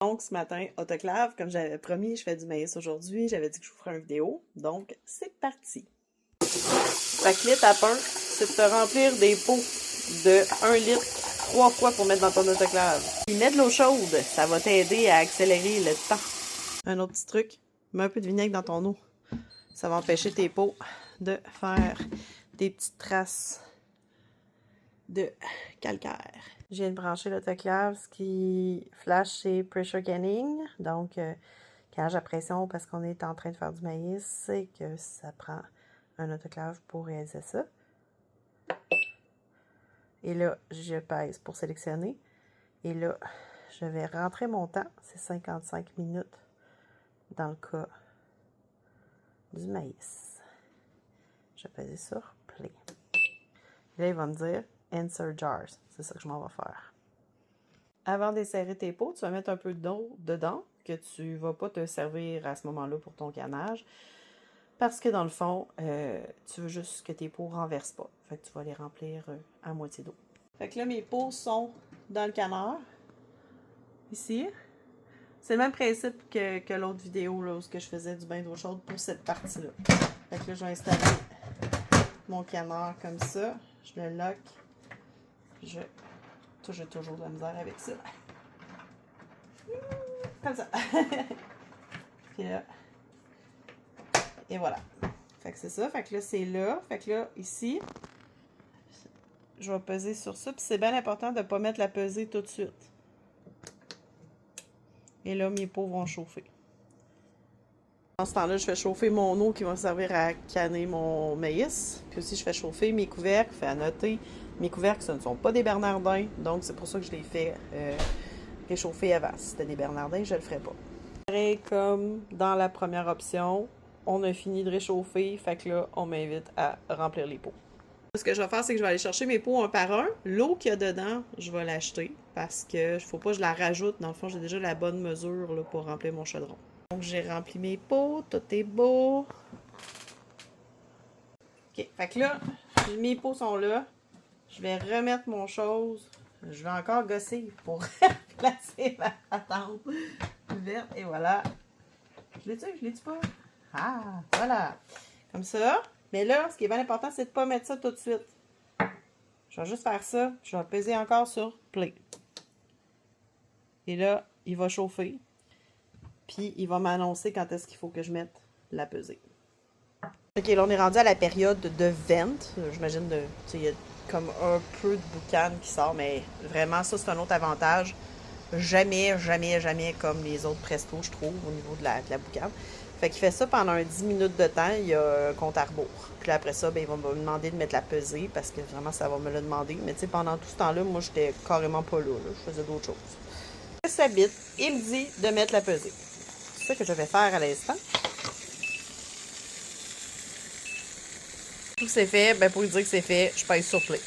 Donc, ce matin, autoclave, comme j'avais promis, je fais du maïs aujourd'hui. J'avais dit que je vous ferais une vidéo. Donc, c'est parti! Fait que l'étape 1, c'est de te remplir des pots de 1 litre 3 fois pour mettre dans ton autoclave. Puis mets de l'eau chaude, ça va t'aider à accélérer le temps. Un autre petit truc, mets un peu de vinaigre dans ton eau. Ça va empêcher tes pots de faire des petites traces de calcaire. Je viens de brancher l'autoclave. Ce qui flash, c'est pressure canning. Donc, cage à pression parce qu'on est en train de faire du maïs. C'est que ça prend un autoclave pour réaliser ça. Et là, je pèse pour sélectionner. Et là, je vais rentrer mon temps. C'est 55 minutes dans le cas du maïs. Je vais peser sur play. Et là, il va me dire Insert jars. C'est ça que je m'en vais faire. Avant d'insérer tes pots, tu vas mettre un peu d'eau dedans que tu ne vas pas te servir à ce moment-là pour ton canage. Parce que dans le fond, tu veux juste que tes pots ne renversent pas. Fait que tu vas les remplir à moitié d'eau. Fait que là, mes pots sont dans le canard. Ici. C'est le même principe que l'autre vidéo là, où je faisais du bain d'eau chaude pour cette partie-là. Fait que là, je vais installer mon canard comme ça. Je le lock. J'ai toujours de la misère avec ça. Comme ça. Puis là. Et voilà. Fait que c'est ça. Fait que là, c'est là. Fait que là, ici, je vais peser sur ça. Puis c'est bien important de ne pas mettre la pesée tout de suite. Et là, mes pots vont chauffer. Dans ce temps-là, je fais chauffer mon eau qui va me servir à canner mon maïs. Puis aussi, je fais chauffer mes couvercles. Fait à noter, mes couvercles, ce ne sont pas des bernardins. Donc, c'est pour ça que je les fais réchauffer avant. Si c'était des bernardins, je ne le ferais pas. Pareil comme dans la première option, on a fini de réchauffer. Fait que là, on m'invite à remplir les pots. Ce que je vais faire, c'est que je vais aller chercher mes pots un par un. L'eau qu'il y a dedans, je vais l'acheter. Parce que il ne faut pas que je la rajoute. Dans le fond, j'ai déjà la bonne mesure là, pour remplir mon chaudron. Donc, j'ai rempli mes pots, tout est beau. OK, fait que là, mes pots sont là. Je vais remettre mon chose. Je vais encore gosser pour placer ma patente verte. Et voilà. Je l'ai-tu pas? Ah, voilà. Comme ça. Mais là, ce qui est bien important, c'est de ne pas mettre ça tout de suite. Je vais juste faire ça. Je vais peser encore sur play. Et là, il va chauffer. Puis, il va m'annoncer quand est-ce qu'il faut que je mette la pesée. OK, là, on est rendu à la période de vente. J'imagine, il y a comme un peu de boucan qui sort, mais vraiment, ça, c'est un autre avantage. Jamais comme les autres Presto, je trouve, au niveau de la boucane. Fait qu'il fait ça pendant un 10 minutes de temps, il y a un compte à rebours. Puis après ça, ben, il va me demander de mettre la pesée, parce que vraiment, ça va me le demander. Mais tu sais, pendant tout ce temps-là, moi, j'étais carrément pas là. Je faisais d'autres choses. Je s'habite, il me dit de mettre la pesée. C'est ça que je vais faire à l'instant. Tout c'est fait, ben pour lui dire que c'est fait, je pèse sur play.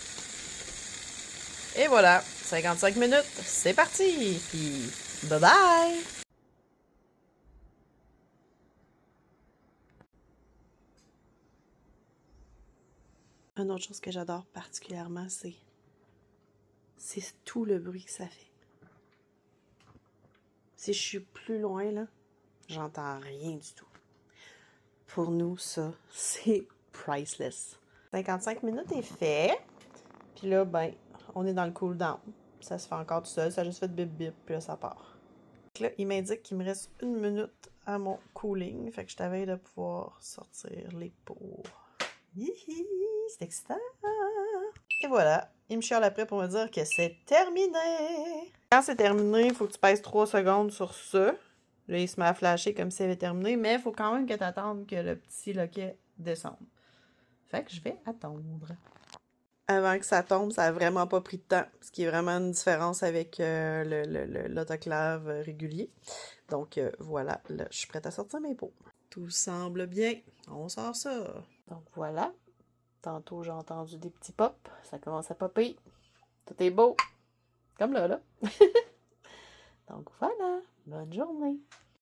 Et voilà, 55 minutes, c'est parti! Puis, bye bye! Une autre chose que j'adore particulièrement, c'est tout le bruit que ça fait. Si je suis plus loin, là, j'entends rien du tout. Pour nous, ça, c'est priceless. 55 minutes est fait. Puis là, ben, on est dans le cool down. Ça se fait encore tout seul. Ça a juste fait bip bip, puis là, ça part. Là, il m'indique qu'il me reste 1 minute à mon cooling. Fait que je t'avais de pouvoir sortir les pots. Hihi, c'est excitant! Et voilà, il me chiale après pour me dire que c'est terminé! Quand c'est terminé, il faut que tu pèses 3 secondes sur ça. Là, il se met à flasher comme si ça avait terminé, mais il faut quand même que tu attendes que le petit loquet descende. Fait que je vais attendre. Avant que ça tombe, ça n'a vraiment pas pris de temps, ce qui est vraiment une différence avec l'autoclave régulier. Donc voilà, là, je suis prête à sortir mes pots. Tout semble bien, on sort ça. Donc voilà, tantôt j'ai entendu des petits pops, ça commence à popper. Tout est beau, comme là. Donc voilà, bonne journée.